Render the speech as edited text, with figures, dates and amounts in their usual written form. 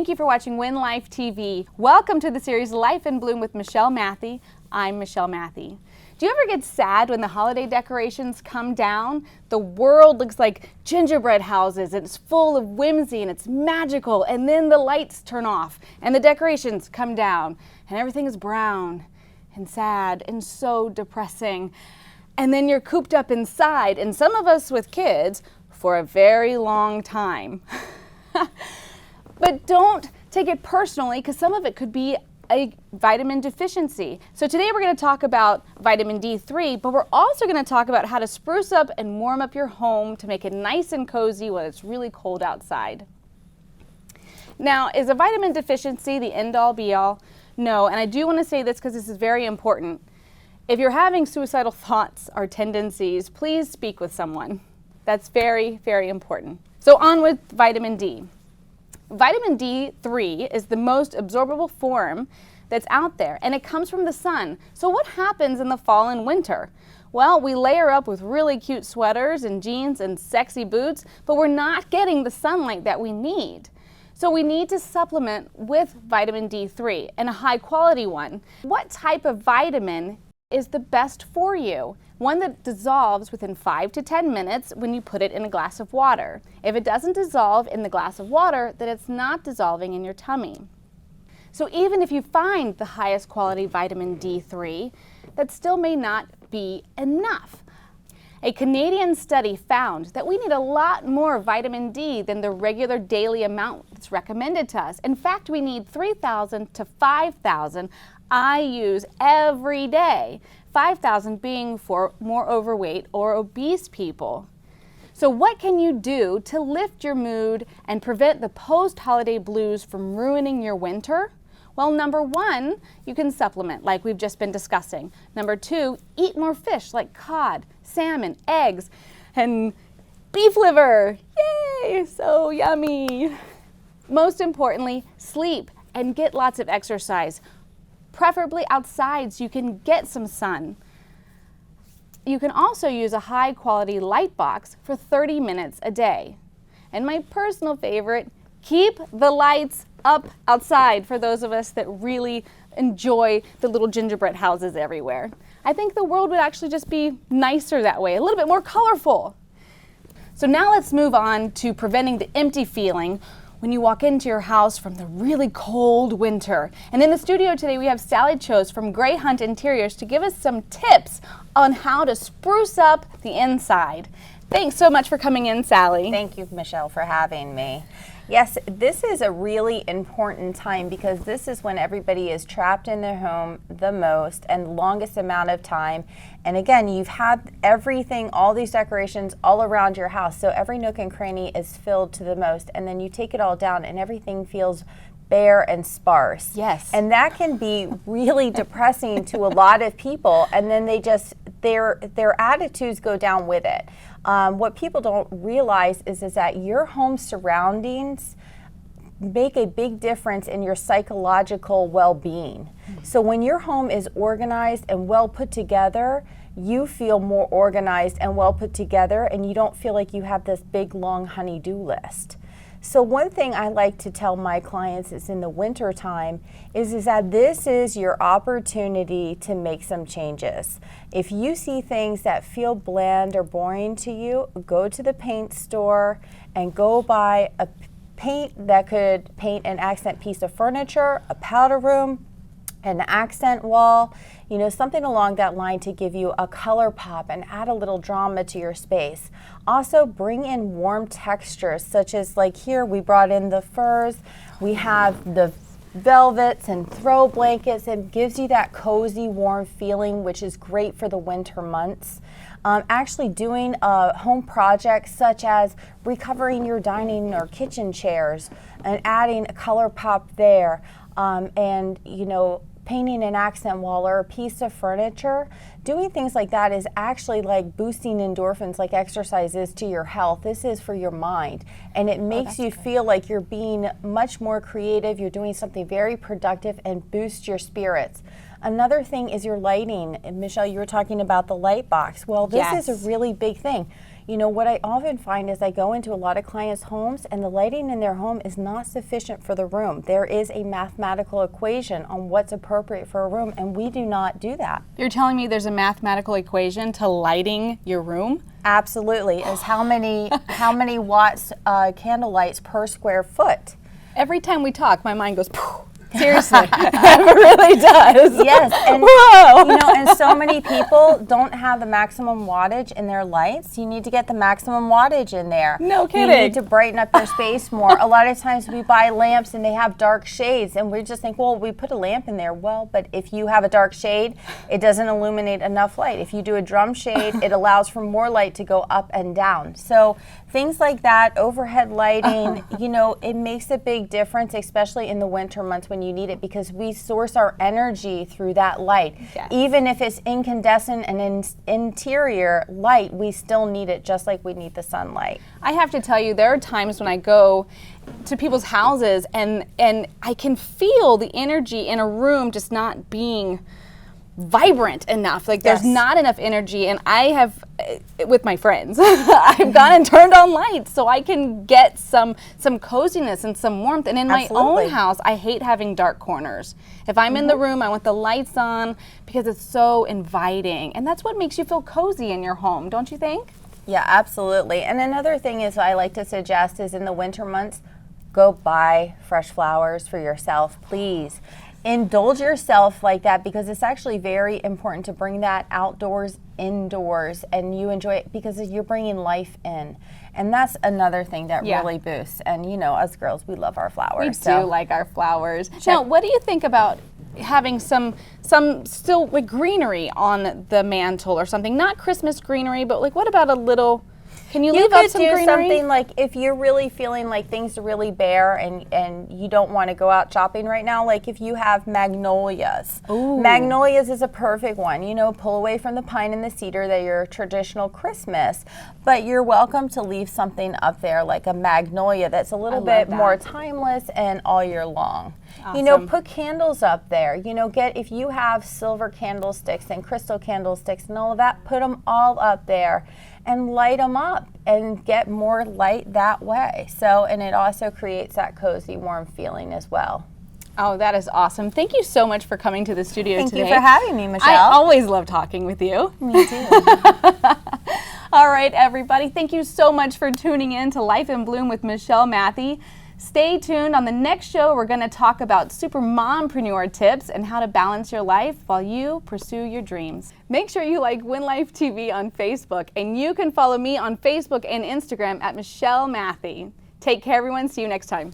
Thank you for watching Win Life TV. Welcome to the series Life in Bloom with Michelle Matthey. I'm Michelle Matthey. Do you ever get sad when the holiday decorations come down? The world looks like gingerbread houses, and it's full of whimsy and it's magical, and then the lights turn off and the decorations come down and everything is brown and sad and so depressing. And then you're cooped up inside, and some of us with kids, for a very long time. But don't take it personally, because some of it could be a vitamin deficiency. So today we're going to talk about vitamin D3, but we're also going to talk about how to spruce up and warm up your home to make it nice and cozy when it's really cold outside. Now, is a vitamin deficiency the end-all be-all? No, and I do want to say this because this is very important. If you're having suicidal thoughts or tendencies, please speak with someone. That's very, very important. So on with vitamin D. Vitamin D3 is the most absorbable form that's out there, and it comes from the sun. So what happens in the fall and winter? Well, we layer up with really cute sweaters and jeans and sexy boots, but we're not getting the sunlight that we need. So we need to supplement with vitamin D3, and a high quality one. What type of vitamin is the best for you? One that dissolves within 5 to 10 minutes when you put it in a glass of water. If it doesn't dissolve in the glass of water, then it's not dissolving in your tummy. So even if you find the highest quality vitamin D3, that still may not be enough. A Canadian study found that we need a lot more vitamin D than the regular daily amount that's recommended to us. In fact, we need 3,000 to 5,000 IUs every day, 5,000 being for more overweight or obese people. So what can you do to lift your mood and prevent the post-holiday blues from ruining your winter? Well, number one, you can supplement like we've just been discussing. Number two, eat more fish like cod, salmon, eggs, and beef liver. Yay, so yummy. Most importantly, sleep and get lots of exercise. Preferably outside so you can get some sun. You can also use a high quality light box for 30 minutes a day. And my personal favorite, keep the lights up outside for those of us that really enjoy the little gingerbread houses everywhere. I think the world would actually just be nicer that way, a little bit more colorful. So now let's move on to preventing the empty feeling when you walk into your house from the really cold winter. And in the studio today we have Sally Chose from Grey Hunt Interiors to give us some tips on how to spruce up the inside. Thanks so much for coming in, Sally. Thank you, Michelle, for having me. Yes, this is a really important time because this is when everybody is trapped in their home the most and longest amount of time. And again, you've had everything, all these decorations all around your house, so every nook and cranny is filled to the most, and then you take it all down and everything feels bare and sparse. Yes. And that can be really depressing to a lot of people, and then they just, their attitudes go down with it. What people don't realize is that your home surroundings make a big difference in your psychological well-being. So when your home is organized and well put together, you feel more organized and well put together, and you don't feel like you have this big long honey-do list. So one thing I like to tell my clients is in the winter time is that this is your opportunity to make some changes. If you see things that feel bland or boring to you, go to the paint store and go buy a paint that could paint an accent piece of furniture, a powder room, an accent wall, you know, something along that line to give you a color pop and add a little drama to your space. Also bring in warm textures, such as like here we brought in the furs, we have the velvets and throw blankets, and gives you that cozy warm feeling, which is great for the winter months. Actually doing home projects such as recovering your dining or kitchen chairs and adding a color pop there, and you know, painting an accent wall or a piece of furniture. Doing things like that is actually like boosting endorphins like exercise is to your health. This is for your mind, and it makes you feel like you're being much more creative, you're doing something very productive and boosts your spirits. Another thing is your lighting. And Michelle, you were talking about the light box. Well, this is a really big thing. You know, what I often find is I go into a lot of clients' homes and the lighting in their home is not sufficient for the room. There is a mathematical equation on what's appropriate for a room, and we do not do that. You're telling me there's a mathematical equation to lighting your room? Absolutely. Is how many watts candle lights per square foot. Every time we talk, my mind goes, poof. Seriously, it really does. Yes, and whoa. you know, and so many people don't have the maximum wattage in their lights. You need to get the maximum wattage in there. No kidding. You need to brighten up your space more. A lot of times we buy lamps and they have dark shades, and we just think, well, we put a lamp in there. Well, but if you have a dark shade, it doesn't illuminate enough light. If you do a drum shade, it allows for more light to go up and down. So things like that, overhead lighting, you know, it makes a big difference, especially in the winter months when you need it, because we source our energy through that light. Yes. Even if it's incandescent and interior light, we still need it just like we need the sunlight. I have to tell you, there are times when I go to people's houses and I can feel the energy in a room just not being vibrant enough. Like there's Yes. not enough energy, and I have, with my friends, I've gone and turned on lights so I can get some coziness and some warmth. And in my Absolutely. own house, I hate having dark corners. If I'm in the room, I want the lights on because it's so inviting, and that's what makes you feel cozy in your home, don't you think? Yeah, absolutely. And another thing is I like to suggest is in the winter months, go buy fresh flowers for yourself, please. Indulge yourself like that, because it's actually very important to bring that outdoors, indoors, and you enjoy it because you're bringing life in. And that's another thing that Yeah. really boosts. And you know, us girls, we love our flowers. We so. do like our flowers. Now, what do you think about having some still like greenery on the mantle or something? Not Christmas greenery, but like what about a little? Can you You leave out could some do greenery? something like if you're really feeling like things are really bare and you don't want to go out shopping right now, like if you have magnolias. Ooh. Magnolias is a perfect one. You know, pull away from the pine and the cedar, that your traditional Christmas, but you're welcome to leave something up there like a magnolia that's a little love bit more that. timeless and all year long. You know, Awesome. put candles up there. You know, if you have silver candlesticks and crystal candlesticks and all of that, put them all up there and light them up and get more light that way. So, and it also creates that cozy, warm feeling as well. Oh, that is awesome. Thank you so much for coming to the studio Thank today. you for having me, Michelle. I always love talking with you. Me too. All right, everybody. Thank you so much for tuning in to Life in Bloom with Michelle Matthey. Stay tuned. On the next show, we're going to talk about super mompreneur tips and how to balance your life while you pursue your dreams. Make sure you like Win Life TV on Facebook, and you can follow me on Facebook and Instagram at Michelle Matthey. Take care, everyone. See you next time.